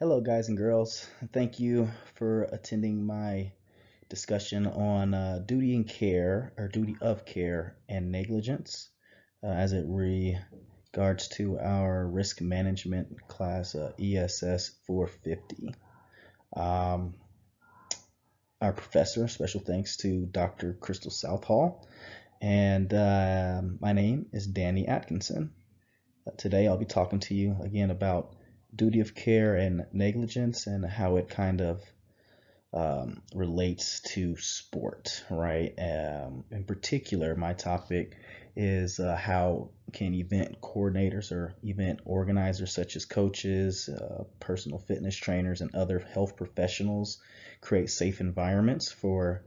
Hello, guys and girls. Thank you for attending my discussion on duty and care, or duty of care and negligence, as it regards to our risk management class, ESS 450. Um, our professor, special thanks to Dr. Crystal Southall, and my name is Danny Atkinson. Today I'll be talking to you again about duty of care and negligence and how it kind of relates to sport, right? In particular, my topic is how can event coordinators or event organizers such as coaches, personal fitness trainers, and other health professionals create safe environments for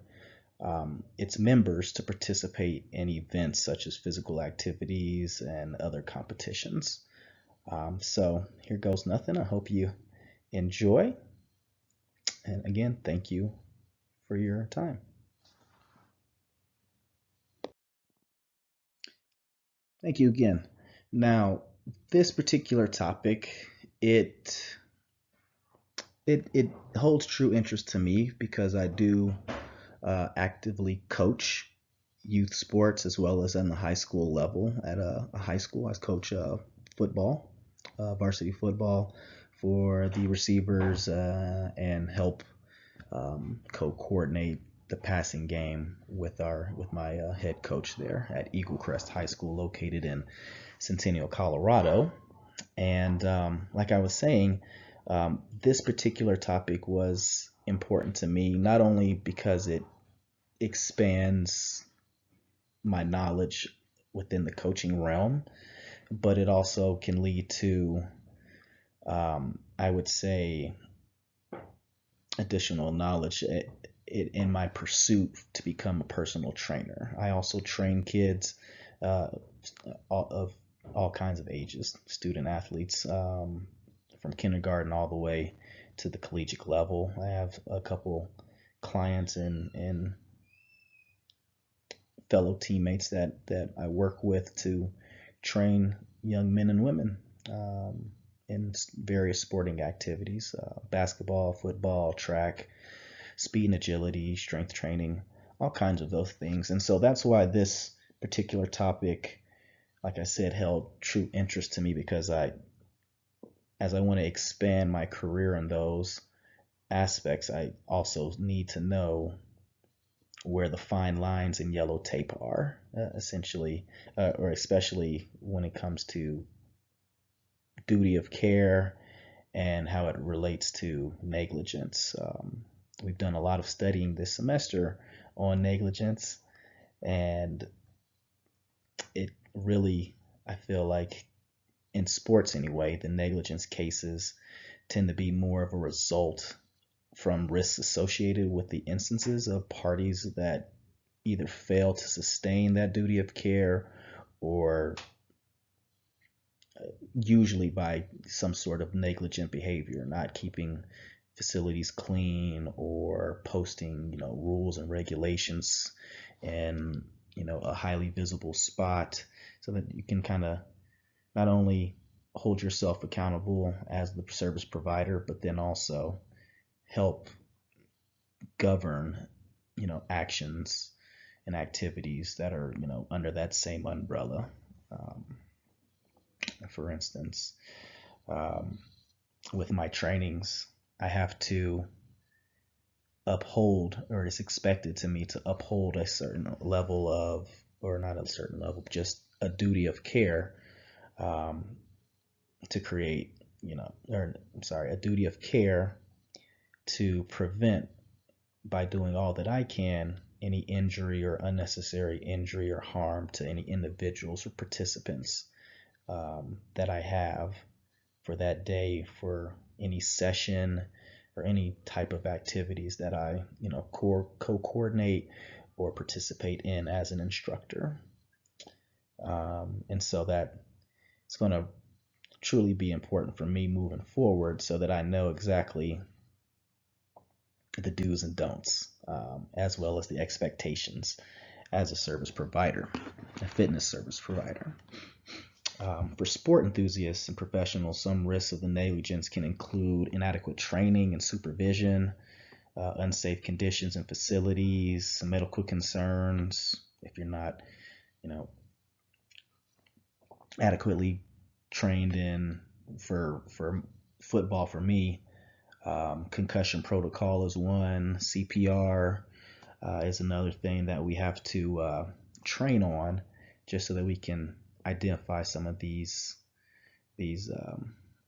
its members to participate in events such as physical activities and other competitions. So here goes nothing. I hope you enjoy. And again, thank you for your time. Thank you again. Now, this particular topic, it it holds true interest to me because I do actively coach youth sports as well as on the high school level. At a high school, I coach football, varsity football for the receivers, and help co-coordinate the passing game with my head coach there at Eagle Crest High School, located in Centennial, Colorado. And like I was saying, this particular topic was important to me not only because it expands my knowledge within the coaching realm, but it also can lead to, I would say, additional knowledge in my pursuit to become a personal trainer. I also train kids of all kinds of ages, student athletes, from kindergarten all the way to the collegiate level. I have a couple clients and fellow teammates that I work with to train young men and women in various sporting activities, basketball, football, track, speed and agility, strength training, all kinds of those things. And so that's why this particular topic, like I said, held true interest to me, because as I want to expand my career in those aspects, I also need to know where the fine lines in yellow tape are, essentially, or especially when it comes to duty of care and how it relates to negligence. We've done a lot of studying this semester on negligence, and it really, I feel like, in sports anyway, the negligence cases tend to be more of a result from risks associated with the instances of parties that either fail to sustain that duty of care, or usually by some sort of negligent behavior, not keeping facilities clean or posting, rules and regulations in, a highly visible spot, so that you can kind of not only hold yourself accountable as the service provider, but then also help govern, actions and activities that are, under that same umbrella. Um, for instance, um, with my trainings, I have to uphold, or it's expected to me to uphold a certain level of, or not a certain level, just a duty of care, um, to create, or I'm sorry, a duty of care to prevent, by doing all that I can, any injury or unnecessary injury or harm to any individuals or participants that I have for that day, for any session or any type of activities that I, co-coordinate or participate in as an instructor. And so that it's going to truly be important for me moving forward, so that I know exactly the do's and don'ts, as well as the expectations as a service provider, a fitness service provider. For sport enthusiasts and professionals, some risks of the negligence can include inadequate training and supervision, unsafe conditions in facilities, medical concerns. If you're not, you know, adequately trained in for football, for me, concussion protocol is one. CPR is another thing that we have to train on, just so that we can identify some of these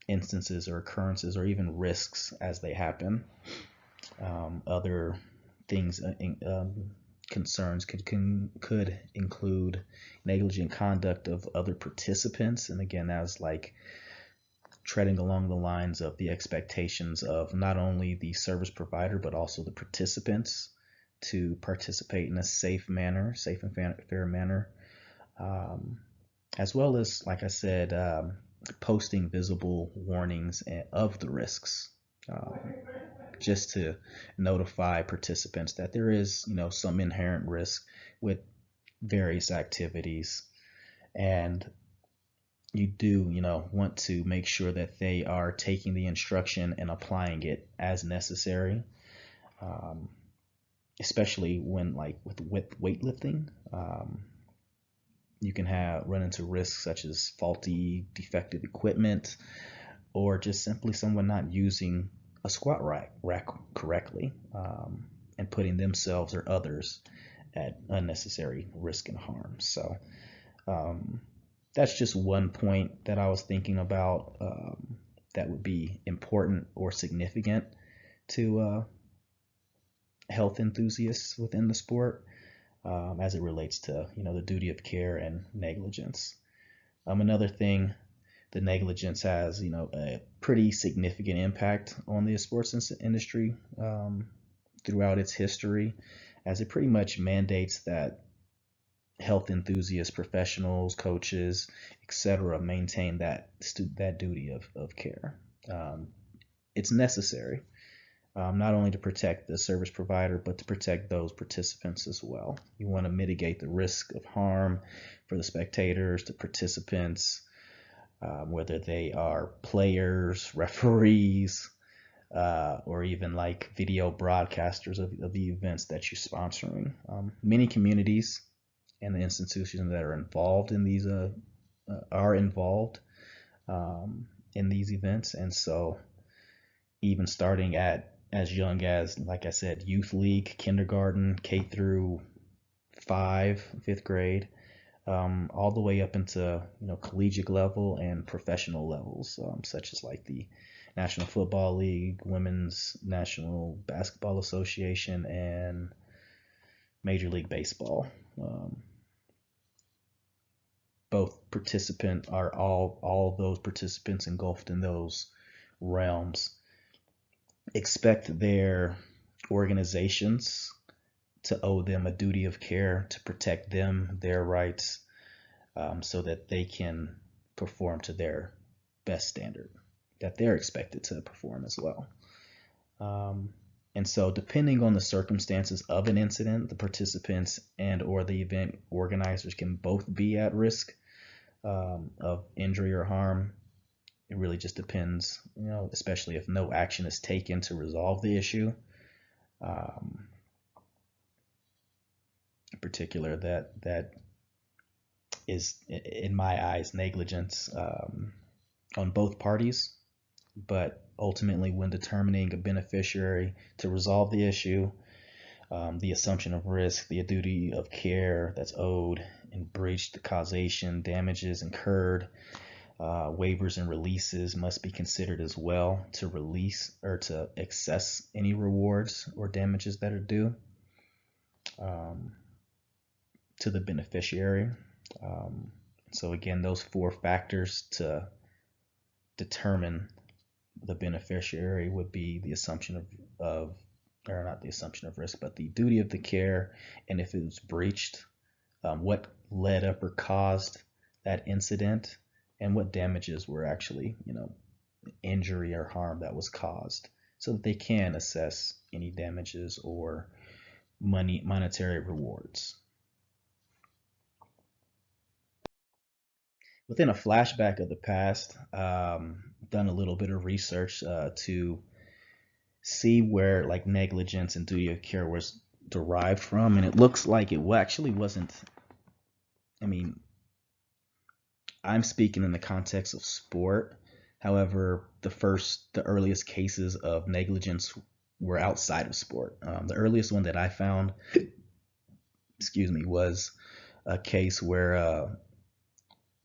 instances or occurrences or even risks as they happen. Other things, concerns could include negligent conduct of other participants, and again, that's like treading along the lines of the expectations of not only the service provider but also the participants to participate in a safe and fair manner, as well as, like I said, posting visible warnings of the risks, just to notify participants that there is, some inherent risk with various activities, and you do, want to make sure that they are taking the instruction and applying it as necessary, especially when, like, with weightlifting. You can run into risks such as faulty, defective equipment, or just simply someone not using a squat rack correctly, and putting themselves or others at unnecessary risk and harm. So that's just one point that I was thinking about, that would be important or significant to health enthusiasts within the sport, as it relates to the duty of care and negligence. Another thing, the negligence has a pretty significant impact on the sports industry, throughout its history, as it pretty much mandates that health enthusiasts, professionals, coaches, etc., maintain that duty of care. It's necessary, not only to protect the service provider, but to protect those participants as well. You want to mitigate the risk of harm for the spectators, the participants, whether they are players, referees, or even like video broadcasters of the events that you're sponsoring. Many communities and the institutions that are involved in these are involved in these events, and so even starting at as young as, like I said, youth league, kindergarten, K through 5th grade, all the way up into collegiate level and professional levels, such as like the National Football League, Women's National Basketball Association, and Major League Baseball. Both participant are all those participants engulfed in those realms expect their organizations to owe them a duty of care to protect them, their rights, so that they can perform to their best standard that they're expected to perform as well. And so, depending on the circumstances of an incident, the participants and or the event organizers can both be at risk of injury or harm. It really just depends, especially if no action is taken to resolve the issue. In particular, that is, in my eyes, negligence on both parties. But ultimately, when determining a beneficiary to resolve the issue, the assumption of risk, the duty of care that's owed and breached, the causation, damages incurred, waivers and releases must be considered as well to release or to access any rewards or damages that are due to the beneficiary. So again, those 4 factors to determine the beneficiary would be the assumption of or not the assumption of risk, but the duty of the care, and if it was breached, what led up or caused that incident, and what damages were actually, injury or harm that was caused, so that they can assess any damages or monetary rewards. within a flashback of the past, done a little bit of research to see where like negligence and duty of care was derived from, and it looks like it actually wasn't. I mean, I'm speaking in the context of sport. However, the earliest cases of negligence were outside of sport. The earliest one that I found, excuse me, was a case where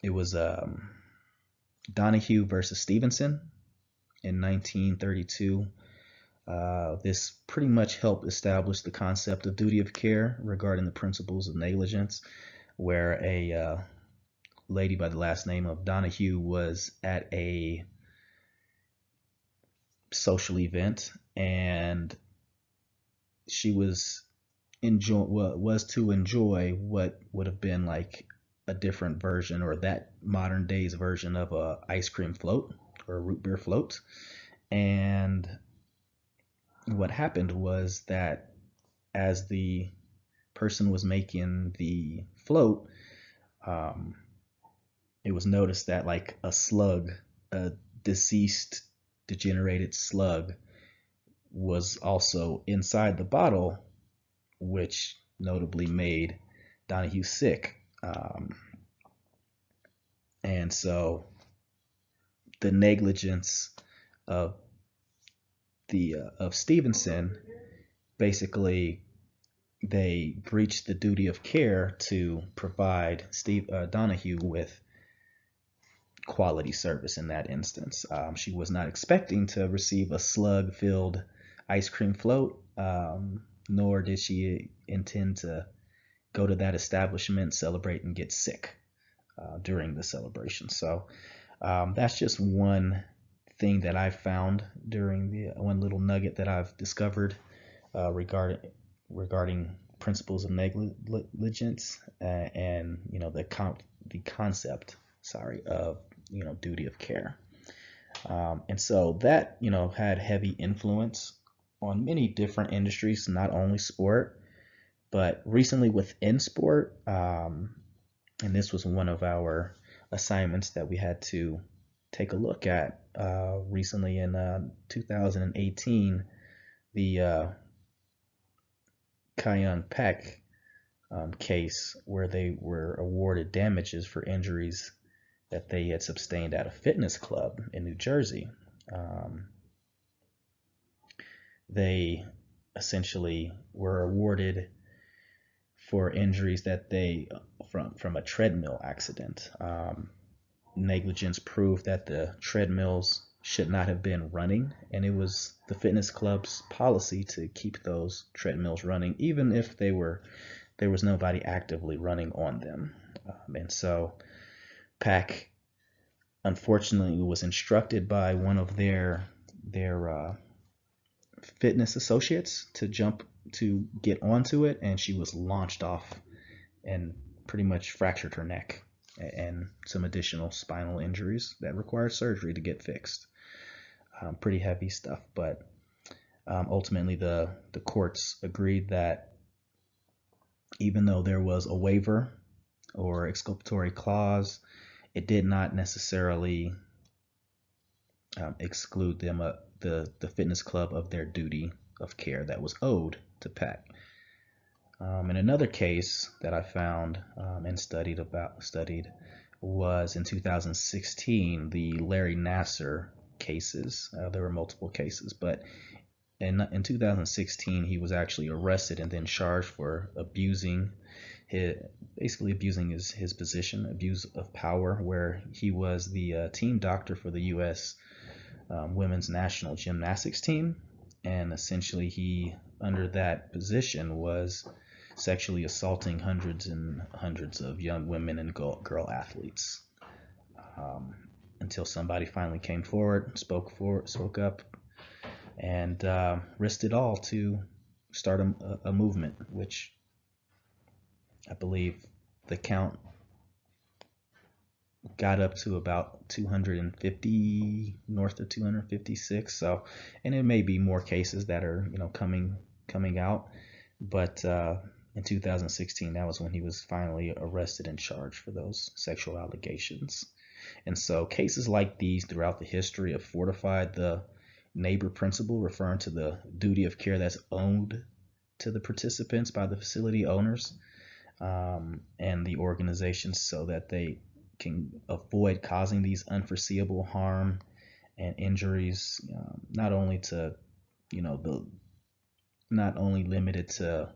it was Donahue versus Stevenson in 1932. This pretty much helped establish the concept of duty of care regarding the principles of negligence, where a lady by the last name of Donahue was at a social event, and she was to enjoy what would have been like a different version, or that modern day's version of a ice cream float or a root beer float. And what happened was that as the person was making the float, um, it was noticed that like a deceased degenerated slug was also inside the bottle, which notably made Donahue sick. And so the negligence of of Stevenson, basically they breached the duty of care to provide Donahue with quality service in that instance. She was not expecting to receive a slug-filled ice cream float, nor did she intend to go to that establishment, celebrate, and get sick during the celebration. So that's just one thing that I found during the one little nugget that I've discovered regarding principles of negligence and the concept, of duty of care. And so that had heavy influence on many different industries, not only sport, but recently within sport. And this was one of our assignments that we had to take a look at recently in 2018, the Kyung Pak case, where they were awarded damages for injuries that they had sustained at a fitness club in New Jersey. They essentially were awarded for injuries that they from a treadmill accident. Negligence proved that the treadmills should not have been running, and it was the fitness club's policy to keep those treadmills running, even if there was nobody actively running on them. And so Pack unfortunately was instructed by one of their fitness associates to get onto it, and she was launched off and pretty much fractured her neck and some additional spinal injuries that required surgery to get fixed. Pretty heavy stuff, but ultimately the courts agreed that even though there was a waiver or exculpatory clause, it did not necessarily exclude them, the fitness club, of their duty of care that was owed to Pack. And another case that I found and studied was in 2016, the Larry Nassar cases. There were multiple cases, but in 2016, he was actually arrested and then charged for basically abusing his position, abuse of power, where he was the team doctor for the U.S. Women's national gymnastics team, and essentially he, under that position, was sexually assaulting hundreds and hundreds of young women and girl athletes, until somebody finally came forward, spoke up, and risked it all to start a movement, which I believe the count got up to about 250, north of 256. So, and it may be more cases that are coming out, but in 2016, that was when he was finally arrested and charged for those sexual allegations. And so cases like these throughout the history have fortified the neighbor principle, referring to the duty of care that's owed to the participants by the facility owners and the organizations, so that they can avoid causing these unforeseeable harm and injuries, not only to, not only limited to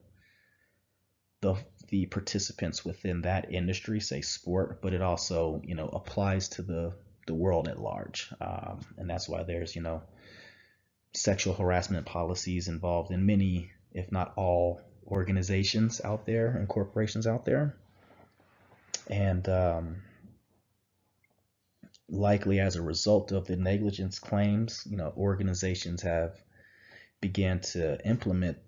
the participants within that industry, say sport, but it also, applies to the world at large. And that's why there's, sexual harassment policies involved in many, if not all, organizations out there and corporations out there. And likely as a result of the negligence claims, organizations have began to implement,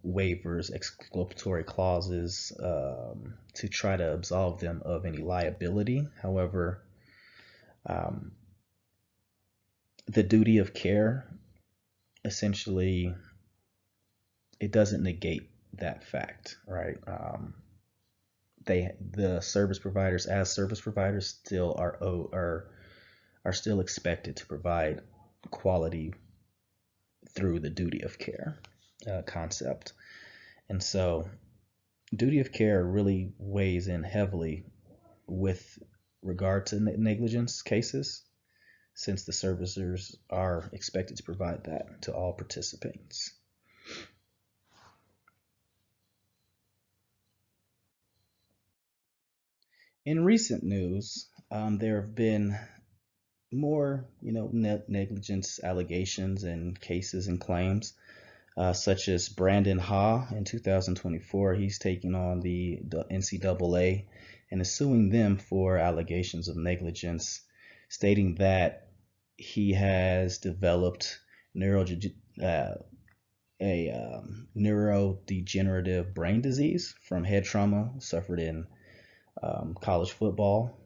waivers, exculpatory clauses to try to absolve them of any liability. However, the duty of care, essentially, it doesn't negate that fact, right? The service providers, as service providers, still are still expected to provide quality through the duty of care concept. And so duty of care really weighs in heavily with regard to negligence cases, since the servicers are expected to provide that to all participants. In recent news, there have been more, negligence allegations and cases and claims, such as Brandon Ha in 2024. He's taking on the NCAA and is suing them for allegations of negligence, stating that he has developed a neurodegenerative brain disease from head trauma suffered in college football.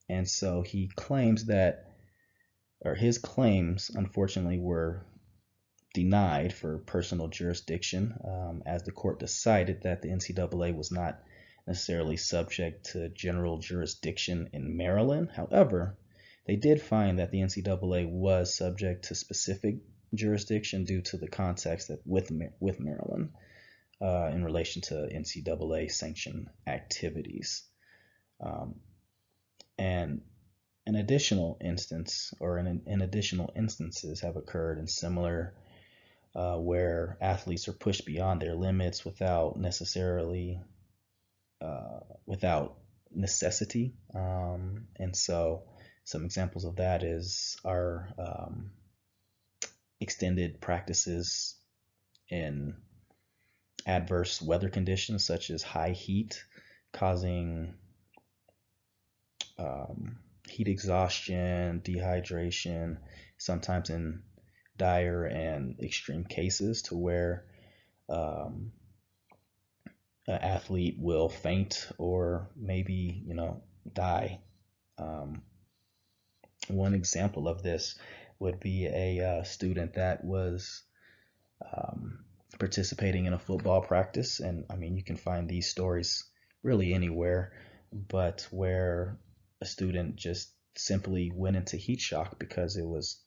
And so he claims that, or his claims, unfortunately, were denied for personal jurisdiction, as the court decided that the NCAA was not necessarily subject to general jurisdiction in Maryland. However, they did find that the NCAA was subject to specific jurisdiction due to the context that with Maryland in relation to NCAA sanctioned activities. And an additional instance, or in additional instances, have occurred in similar where athletes are pushed beyond their limits without necessity. And so some examples of that are extended practices in adverse weather conditions, such as high heat, causing heat exhaustion, dehydration, sometimes in dire and extreme cases to where an athlete will faint or maybe, die. One example of this would be a student that was participating in a football practice. And I mean, you can find these stories really anywhere, but where a student just simply went into heat shock because it was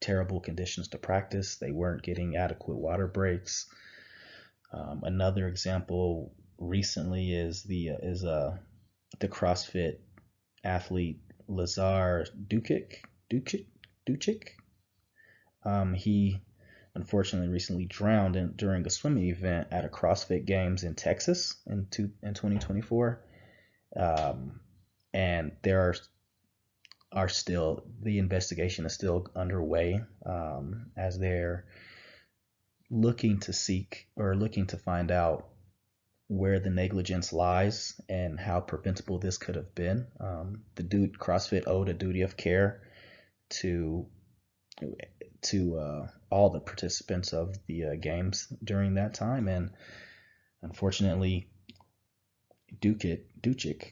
terrible conditions to practice. They weren't getting adequate water breaks. Another example recently is the CrossFit athlete Lazar Ducic. He unfortunately recently drowned during a swimming event at a CrossFit Games in Texas in 2024. And there are still, the investigation is still underway, as they're looking to find out where the negligence lies and how preventable this could have been. CrossFit owed a duty of care to all the participants of the games during that time, and unfortunately, Ducic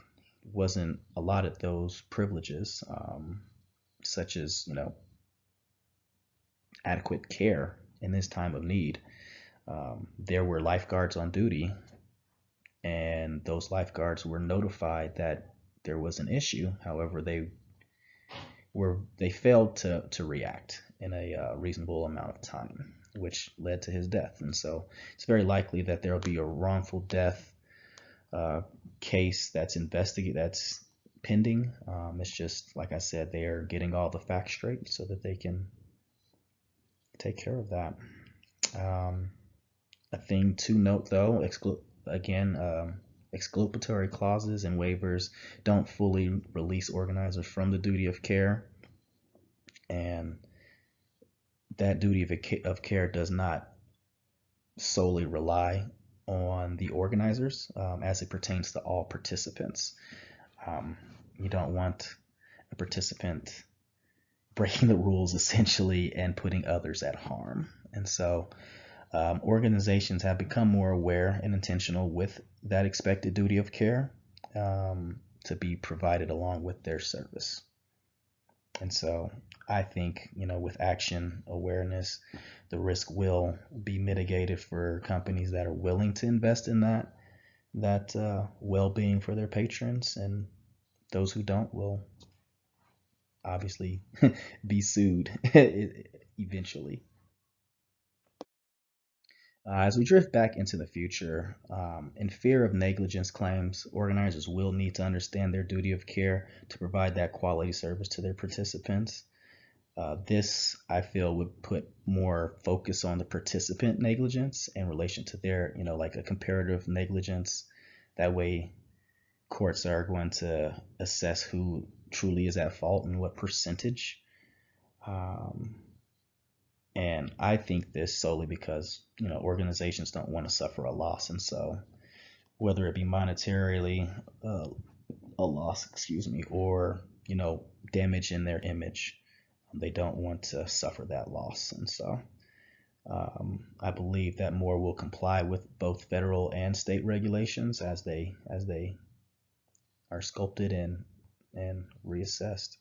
wasn't allotted those privileges, such as adequate care in this time of need. there were lifeguards on duty, and those lifeguards were notified that there was an issue. However, they failed to react in a reasonable amount of time, which led to his death. And so it's very likely that there will be a wrongful death case that's pending. It's just, like I said, they are getting all the facts straight so that they can take care of that. A thing to note, though, exculpatory clauses and waivers don't fully release organizers from the duty of care, and that duty of care does not solely rely on the organizers as it pertains to all participants. You don't want a participant breaking the rules essentially and putting others at harm. And so organizations have become more aware and intentional with that expected duty of care to be provided along with their service. And so I think, with action awareness, the risk will be mitigated for companies that are willing to invest in that well-being for their patrons, and those who don't will obviously be sued eventually. As we drift back into the future, in fear of negligence claims, organizers will need to understand their duty of care to provide that quality service to their participants. This, I feel, would put more focus on the participant negligence in relation to their, like a comparative negligence. That way, courts are going to assess who truly is at fault and what percentage. And I think this solely because, organizations don't want to suffer a loss. And so whether it be monetarily a loss, or, damage in their image, they don't want to suffer that loss. And so I believe that more will comply with both federal and state regulations as they are sculpted and reassessed.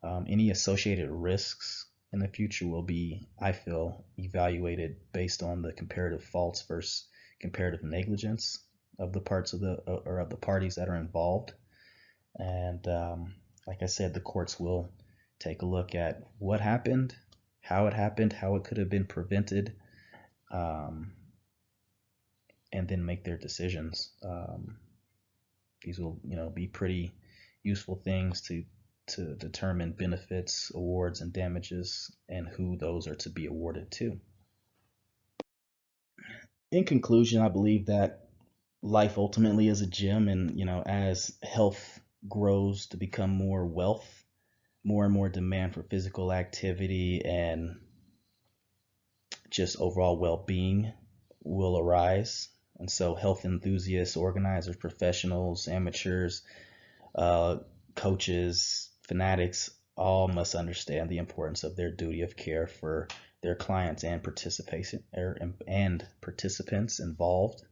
Any associated risks in the future will be, I feel, evaluated based on the comparative faults versus comparative negligence of the parties that are involved. And like I said, the courts will take a look at what happened, how it could have been prevented, and then make their decisions. These will, be pretty useful things to determine benefits, awards, and damages, and who those are to be awarded to. In conclusion, I believe that life ultimately is a gym, and as health grows to become more wealth, more and more demand for physical activity and just overall well-being will arise. And so health enthusiasts, organizers, professionals, amateurs, coaches, fanatics, all must understand the importance of their duty of care for their clients and participants involved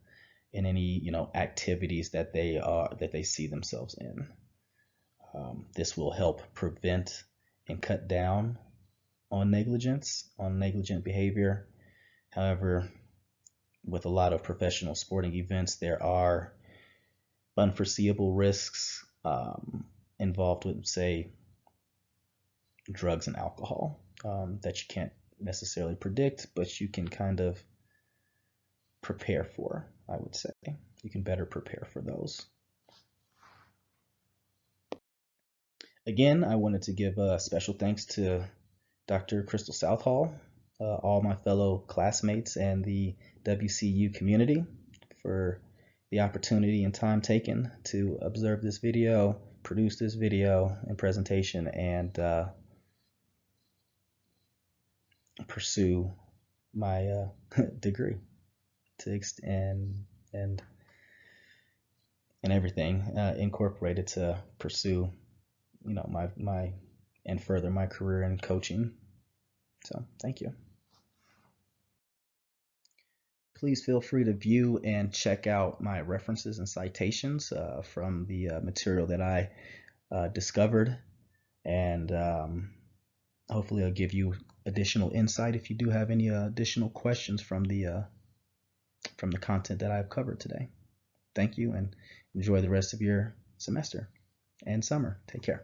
in any activities that they see themselves in. This will help prevent and cut down on negligent behavior. However, with a lot of professional sporting events, there are unforeseeable risks involved with, say, drugs and alcohol that you can't necessarily predict, but you can kind of prepare for, I would say. You can better prepare for those. Again, I wanted to give a special thanks to Dr. Crystal Southall, all my fellow classmates, and the WCU community for the opportunity and time taken to observe this video, produce this video and presentation, and pursue my degree and everything incorporated to pursue my and further my career in coaching. So thank you. Please feel free to view and check out my references and citations from the material that I discovered, and hopefully I'll give you additional insight if you do have any additional questions from the from the content that I've covered today. Thank you, and enjoy the rest of your semester and summer. Take care.